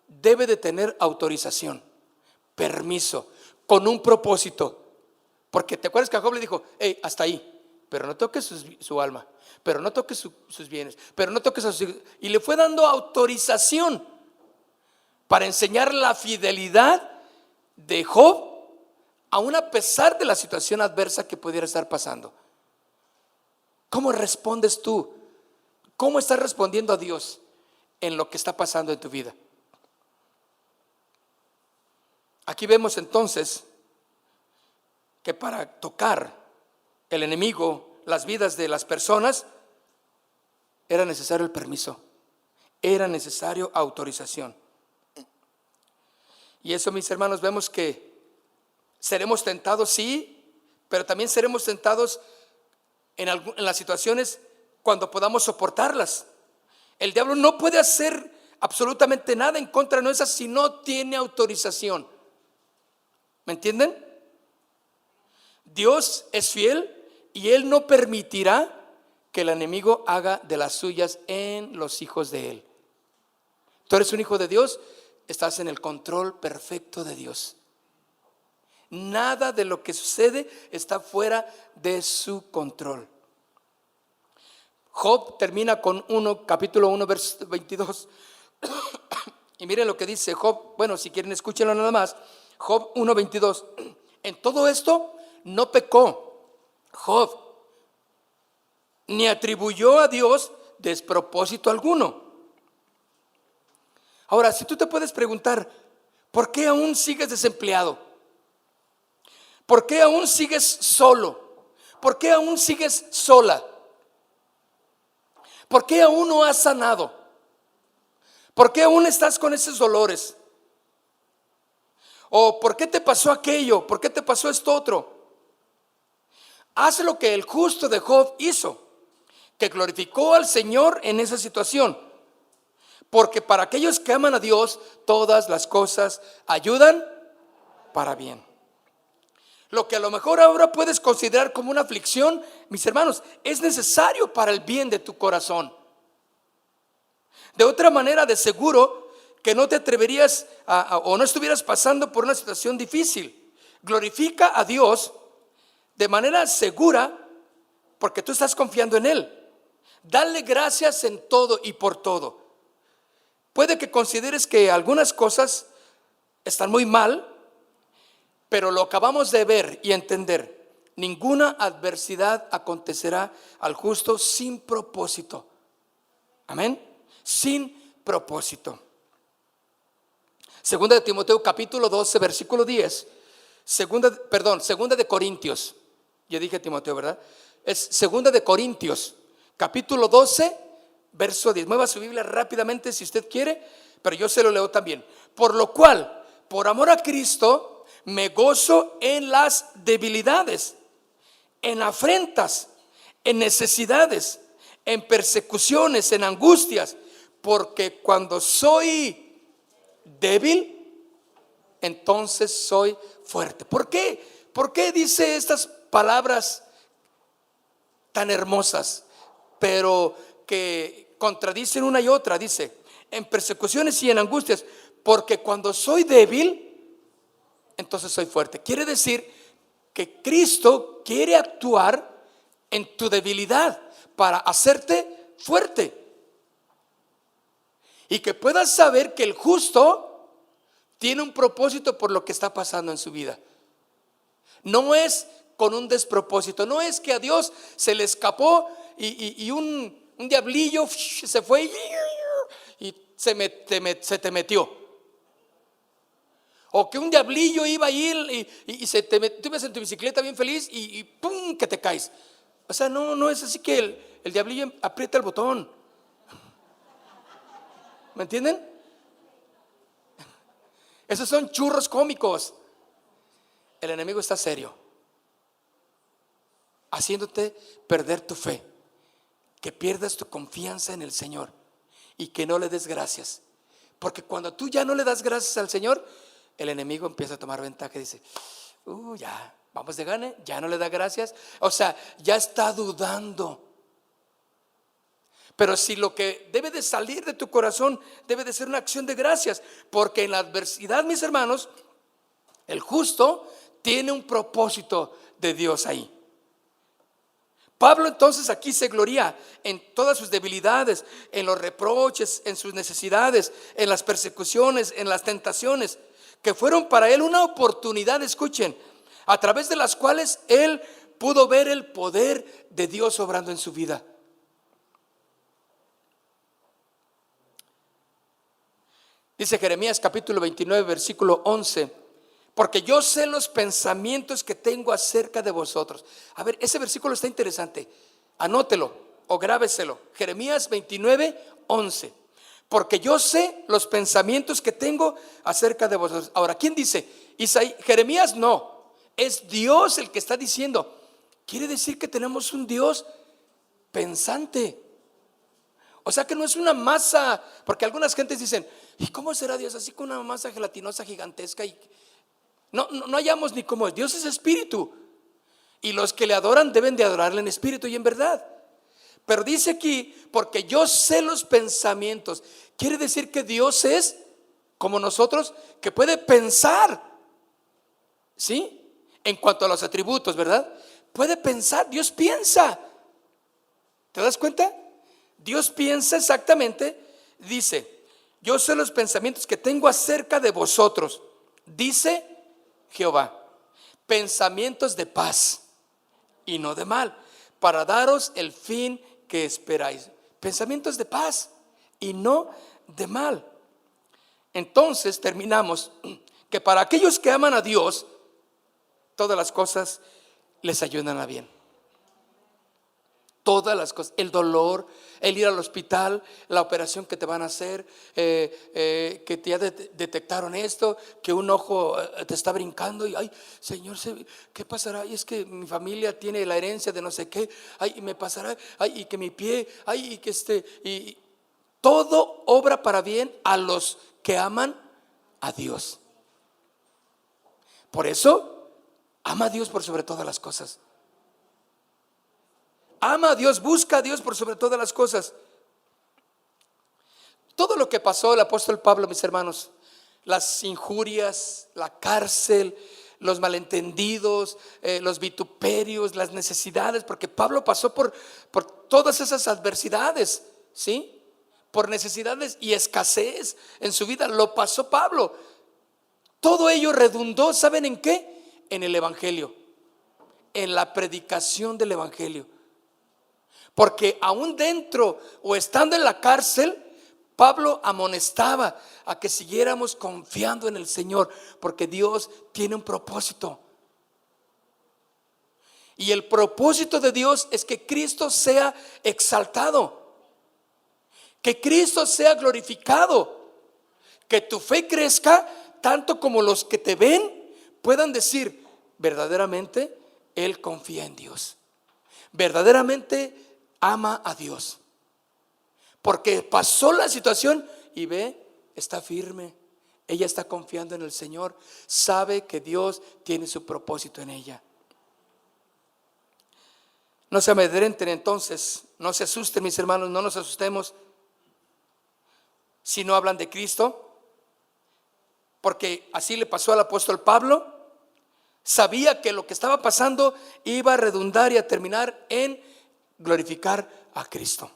debe de tener autorización, permiso, con un propósito. Porque te acuerdas que a Job le dijo: hey, hasta ahí, pero no toques su alma, pero no toques sus bienes, pero no toques a sus hijos. Y le fue dando autorización para enseñar la fidelidad de Job, aún a pesar de la situación adversa que pudiera estar pasando. ¿Cómo respondes tú? ¿Cómo estás respondiendo a Dios en lo que está pasando en tu vida? Aquí vemos entonces que para tocar el enemigo, las vidas de las personas, era necesario el permiso, era necesario autorización. Y eso, mis hermanos, vemos que seremos tentados, sí, pero también seremos tentados en las situaciones cuando podamos soportarlas. El diablo no puede hacer absolutamente nada en contra nuestra si no tiene autorización. ¿Me entienden? Dios es fiel y Él no permitirá que el enemigo haga de las suyas en los hijos de Él. Tú eres un hijo de Dios, estás en el control perfecto de Dios. Nada de lo que sucede está fuera de su control. Job termina con capítulo 1, verso 22. Y miren lo que dice Job. Bueno, si quieren escúchenlo nada más. Job 1, 22. En todo esto no pecó Job, ni atribuyó a Dios despropósito alguno. Ahora, si tú te puedes preguntar, ¿por qué aún sigues desempleado? ¿Por qué aún sigues solo? ¿Por qué aún sigues sola? ¿Por qué aún no has sanado? ¿Por qué aún estás con esos dolores? ¿O por qué te pasó aquello? ¿Por qué te pasó esto otro? Haz lo que el justo de Job hizo, que glorificó al Señor en esa situación. Porque para aquellos que aman a Dios, todas las cosas ayudan para bien. Lo que a lo mejor ahora puedes considerar como una aflicción, mis hermanos, es necesario para el bien de tu corazón. De otra manera, de seguro que no te atreverías o no estuvieras pasando por una situación difícil. Glorifica a Dios de manera segura porque tú estás confiando en Él. Dale gracias en todo y por todo. Puede que consideres que algunas cosas están muy mal, pero lo acabamos de ver y entender. Ninguna adversidad acontecerá al justo sin propósito. Amén. Sin propósito. Segunda de Timoteo capítulo 12 versículo 10. Segunda de Corintios. Ya dije Timoteo, ¿verdad? Es segunda de Corintios capítulo 12 verso 10. Mueva su Biblia rápidamente si usted quiere, pero yo se lo leo también. Por lo cual, por amor a Cristo, me gozo en las debilidades, en afrentas, en necesidades, en persecuciones, en angustias, porque cuando soy débil, entonces soy fuerte. ¿Por qué? ¿Por qué dice estas palabras tan hermosas, pero que contradicen una y otra? Dice, en persecuciones y en angustias, porque cuando soy débil, entonces soy fuerte. Quiere decir que Cristo quiere actuar en tu debilidad para hacerte fuerte. Y que puedas saber que el justo tiene un propósito por lo que está pasando en su vida. No es con un despropósito, no es que a Dios se le escapó y un diablillo se fue y se te metió. O que un diablillo iba a ir y tú ibas en tu bicicleta bien feliz y ¡pum!, que te caes. O sea, no es así que el diablillo aprieta el botón. ¿Me entienden? Esos son churros cómicos. El enemigo está serio, haciéndote perder tu fe, que pierdas tu confianza en el Señor y que no le des gracias. Porque cuando tú ya no le das gracias al Señor, el enemigo empieza a tomar ventaja y dice, ya, vamos de gane, ya no le da gracias. O sea, ya está dudando. Pero si lo que debe de salir de tu corazón debe de ser una acción de gracias, porque en la adversidad, mis hermanos, el justo tiene un propósito de Dios ahí. Pablo entonces aquí se gloria en todas sus debilidades, en los reproches, en sus necesidades, en las persecuciones, en las tentaciones, que fueron para él una oportunidad, escuchen, a través de las cuales él pudo ver el poder de Dios obrando en su vida. Dice Jeremías capítulo 29 versículo 11, porque yo sé los pensamientos que tengo acerca de vosotros. A ver, ese versículo está interesante, anótelo o grábeselo. Jeremías 29, 11. Porque yo sé los pensamientos que tengo acerca de vosotros. Ahora, ¿quién dice? Jeremías no, es Dios el que está diciendo. Quiere decir que tenemos un Dios pensante, O sea que no es una masa, porque algunas gentes dicen, ¿y cómo será Dios? Así con una masa gelatinosa gigantesca. Y no hallamos ni cómo es. Dios es espíritu, y los que le adoran deben de adorarle en espíritu y en verdad. Pero dice aquí, porque yo sé los pensamientos. Quiere decir que Dios es como nosotros, que puede pensar, ¿sí? En cuanto a los atributos, ¿verdad? Puede pensar, Dios piensa. ¿Te das cuenta? Dios piensa exactamente. Dice, yo sé los pensamientos que tengo acerca de vosotros, dice Jehová, pensamientos de paz y no de mal, para daros el fin que esperáis. Pensamientos de paz y no de mal. Entonces terminamos que para aquellos que aman a Dios, todas las cosas les ayudan a bien. Todas las cosas, el dolor, el ir al hospital, la operación que te van a hacer, que ya detectaron esto, que un ojo te está brincando y ay, Señor, ¿qué pasará? Y es que mi familia tiene la herencia de no sé qué, ay, y me pasará, ay, y que mi pie, ay, y que y todo obra para bien a los que aman a Dios. Por eso, ama a Dios por sobre todas las cosas. Ama a Dios, busca a Dios por sobre todas las cosas. Todo lo que pasó el apóstol Pablo, mis hermanos, las injurias, la cárcel, los malentendidos, los vituperios, las necesidades, porque Pablo pasó por todas esas adversidades, ¿sí? Por necesidades y escasez en su vida, lo pasó Pablo. Todo ello redundó, ¿saben en qué? En el evangelio, en la predicación del evangelio. Porque aún dentro o estando en la cárcel, Pablo amonestaba a que siguiéramos confiando en el Señor, porque Dios tiene un propósito. Y el propósito de Dios es que Cristo sea exaltado, que Cristo sea glorificado, que tu fe crezca tanto como los que te ven puedan decir, verdaderamente Él confía en Dios, verdaderamente ama a Dios, porque pasó la situación y ve, está firme, ella está confiando en el Señor, sabe que Dios tiene su propósito en ella. No se amedrenten entonces, no se asusten, mis hermanos, no nos asustemos si no hablan de Cristo, porque así le pasó al apóstol Pablo. Sabía que lo que estaba pasando iba a redundar y a terminar en glorificar a Cristo.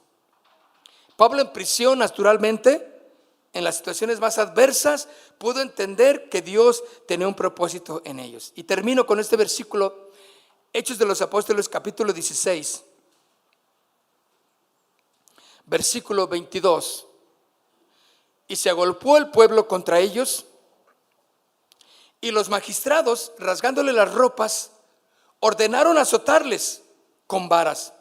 Pablo en prisión, naturalmente, en las situaciones más adversas, pudo entender que Dios tenía un propósito en ellos. Y termino con este versículo, Hechos de los Apóstoles, capítulo 16, versículo 22. Y se agolpó el pueblo contra ellos, y los magistrados, rasgándole las ropas, ordenaron azotarles con varas.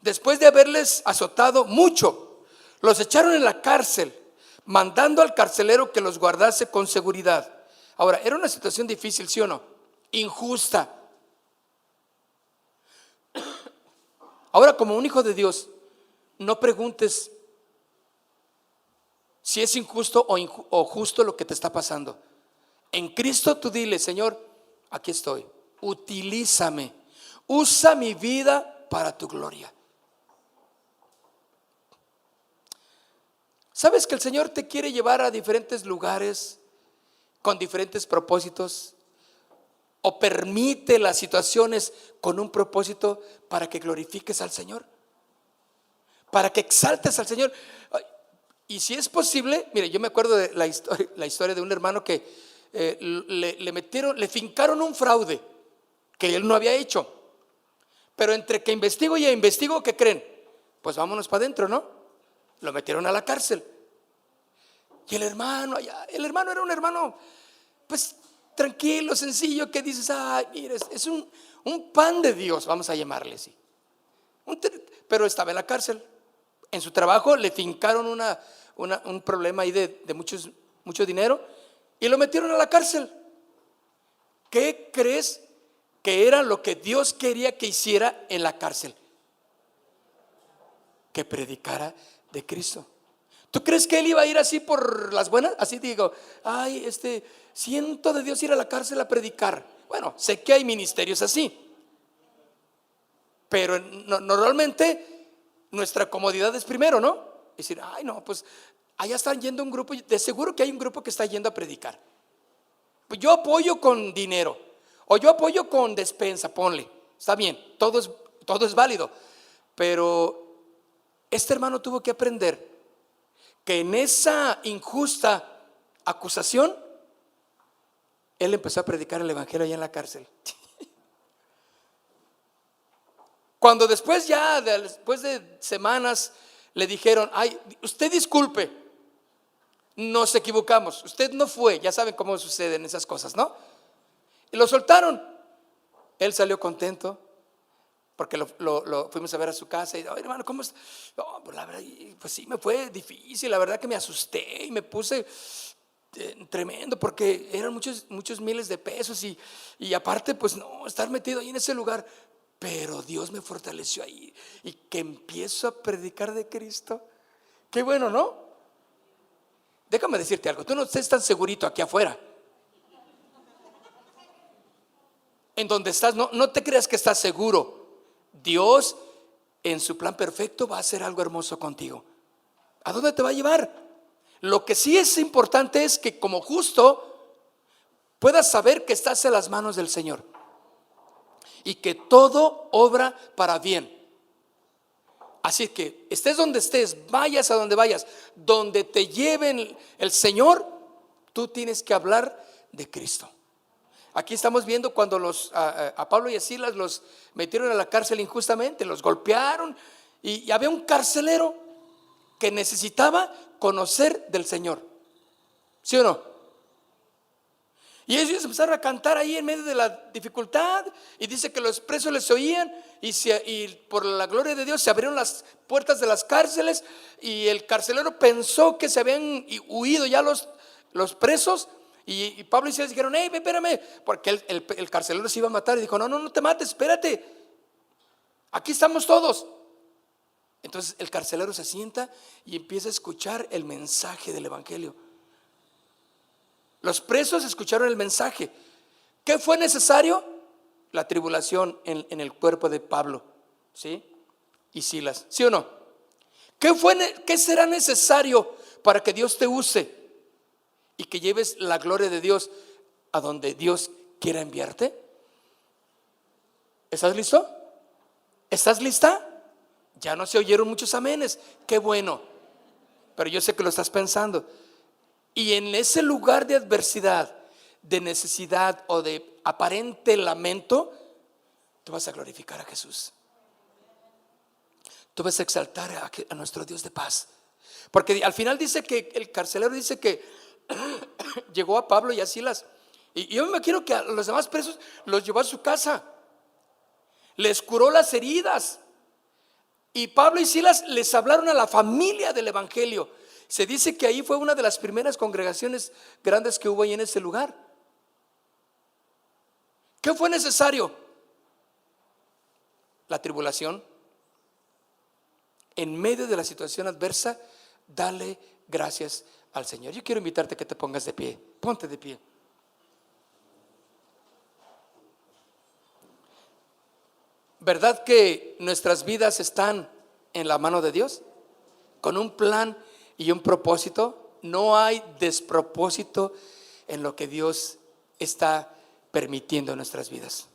Después de haberles azotado mucho, los echaron en la cárcel, mandando al carcelero que los guardase con seguridad. Ahora, era una situación difícil, ¿sí o no? Injusta. Ahora, como un hijo de Dios, no preguntes si es injusto o justo lo que te está pasando. En Cristo tú dile, Señor, aquí estoy, utilízame, usa mi vida para tu gloria. ¿Sabes que el Señor te quiere llevar a diferentes lugares con diferentes propósitos? ¿O permite las situaciones con un propósito para que glorifiques al Señor? Para que exaltes al Señor. Y si es posible, mire, yo me acuerdo de la historia de un hermano que le fincaron un fraude que él no había hecho. Pero entre que investigo y investigo, ¿qué creen? Pues vámonos para adentro, ¿no? Lo metieron a la cárcel. Y el hermano era un hermano, pues tranquilo, sencillo, que dices, ay, mira, es un pan de Dios, vamos a llamarle así. Pero estaba en la cárcel. En su trabajo le fincaron un problema ahí de mucho dinero y lo metieron a la cárcel. ¿Qué crees que era lo que Dios quería que hiciera en la cárcel? Que predicara de Cristo. ¿Tú crees que él iba a ir así por las buenas? Así digo, ay, siento de Dios ir a la cárcel a predicar. Bueno, sé que hay ministerios así, pero normalmente nuestra comodidad es primero, ¿no? Decir, ay, no, pues allá están yendo un grupo, de seguro que hay un grupo que está yendo a predicar. Pues yo apoyo con dinero, o yo apoyo con despensa, ponle, está bien, todo es válido. Pero este hermano tuvo que aprender que en esa injusta acusación, él empezó a predicar el evangelio allá en la cárcel. Cuando después de semanas le dijeron, ay, usted disculpe, nos equivocamos, usted no fue, ya saben cómo suceden esas cosas, ¿no? Y lo soltaron. Él salió contento, porque lo fuimos a ver a su casa y, oye, hermano, ¿cómo está? No, pues la verdad, pues sí, me fue difícil, la verdad que me asusté y me puse tremendo, porque eran muchos miles de pesos y aparte, pues no, estar metido ahí en ese lugar. Pero Dios me fortaleció ahí y que empiezo a predicar de Cristo. Qué bueno, ¿no? Déjame decirte algo, tú no estés tan segurito aquí afuera. En donde estás, no te creas que estás seguro. Dios en su plan perfecto va a hacer algo hermoso contigo. ¿A dónde te va a llevar? Lo que sí es importante es que como justo puedas saber que estás en las manos del Señor y que todo obra para bien. Así que estés donde estés, vayas a donde vayas, donde te lleven el Señor, tú tienes que hablar de Cristo. Aquí estamos viendo cuando a Pablo y a Silas los metieron a la cárcel injustamente, los golpearon y había un carcelero que necesitaba conocer del Señor. ¿Sí o no? Y ellos empezaron a cantar ahí en medio de la dificultad y dice que los presos les oían y por la gloria de Dios se abrieron las puertas de las cárceles y el carcelero pensó que se habían huido ya los presos. Y Pablo y Silas dijeron, hey, espérame, porque el carcelero se iba a matar y dijo, no te mates, espérate, aquí estamos todos. Entonces el carcelero se sienta y empieza a escuchar el mensaje del evangelio. Los presos escucharon el mensaje. ¿Qué fue necesario? La tribulación en el cuerpo de Pablo, ¿sí? Y Silas, ¿sí o no? ¿Qué será necesario para que Dios te use y que lleves la gloria de Dios a donde Dios quiera enviarte? ¿Estás listo? ¿Estás lista? Ya no se oyeron muchos amenes. Qué bueno. Pero yo sé que lo estás pensando. Y en ese lugar de adversidad, de necesidad o de aparente lamento, tú vas a glorificar a Jesús. Tú vas a exaltar a nuestro Dios de paz. Porque al final dice que el carcelero dice que llegó a Pablo y a Silas. Y yo me imagino que a los demás presos los llevó a su casa. Les curó las heridas. Y Pablo y Silas les hablaron a la familia del evangelio. Se dice que ahí fue una de las primeras congregaciones grandes que hubo ahí en ese lugar. ¿Qué fue necesario? La tribulación. En medio de la situación adversa, dale gracias al Señor. Yo quiero invitarte a que te pongas de pie. Ponte de pie. ¿Verdad que nuestras vidas están en la mano de Dios? Con un plan y un propósito. No hay despropósito en lo que Dios está permitiendo en nuestras vidas.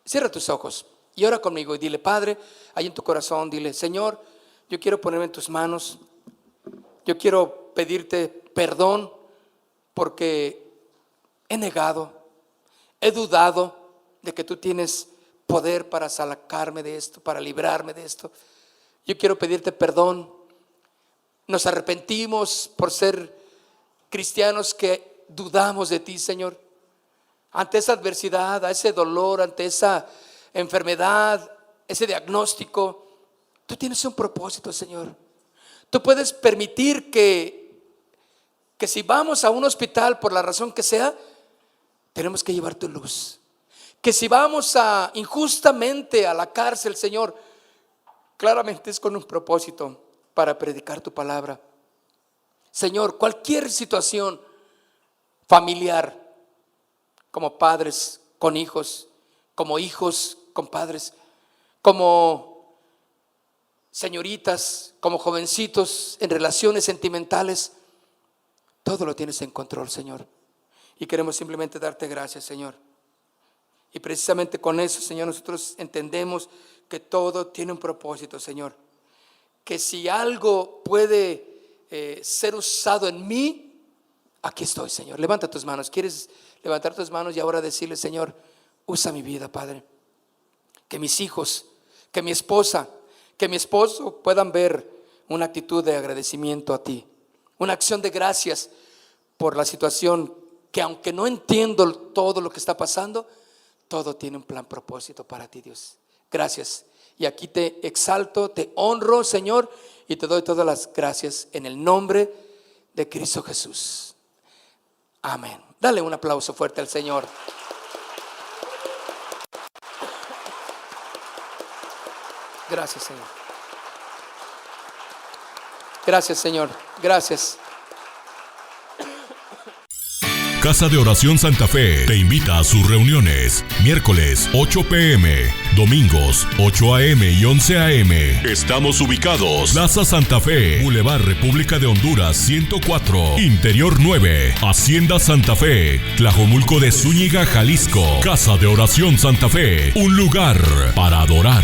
Cierra tus ojos y ora conmigo y dile, Padre, ahí en tu corazón, dile, Señor, yo quiero ponerme en tus manos. Yo quiero pedirte perdón porque he negado, he dudado de que tú tienes poder para sacarme de esto, para librarme de esto. Yo quiero pedirte perdón. Nos arrepentimos por ser cristianos que dudamos de ti, Señor. Ante esa adversidad, a ese dolor, ante esa enfermedad, ese diagnóstico, tú tienes un propósito, Señor. Tú puedes permitir que si vamos a un hospital por la razón que sea, tenemos que llevar tu luz. Que si vamos injustamente a la cárcel, Señor, claramente es con un propósito para predicar tu palabra. Señor, cualquier situación familiar, como padres con hijos, como hijos con padres, como señoritas, como jovencitos en relaciones sentimentales, todo lo tienes en control, Señor. Y queremos simplemente darte gracias, Señor. Y precisamente con eso, Señor, nosotros entendemos que todo tiene un propósito, Señor. Que si algo puede ser usado en mí, aquí estoy, Señor. Levanta tus manos. ¿Quieres levantar tus manos y ahora decirle, Señor, usa mi vida, Padre? Que mis hijos, que mi esposa, que mi esposo puedan ver una actitud de agradecimiento a ti. Una acción de gracias por la situación que, aunque no entiendo todo lo que está pasando, todo tiene un plan, propósito para ti, Dios. Gracias. Y aquí te exalto, te honro, Señor, y te doy todas las gracias en el nombre de Cristo Jesús. Amén. Dale un aplauso fuerte al Señor. Gracias, Señor. Gracias, Señor. Gracias. Casa de Oración Santa Fe te invita a sus reuniones. Miércoles 8 p.m, domingos 8 a.m. y 11 a.m. Estamos ubicados: Plaza Santa Fe, Boulevard República de Honduras 104, Interior 9, Hacienda Santa Fe, Tlajomulco de Zúñiga, Jalisco. Casa de Oración Santa Fe, un lugar para adorar.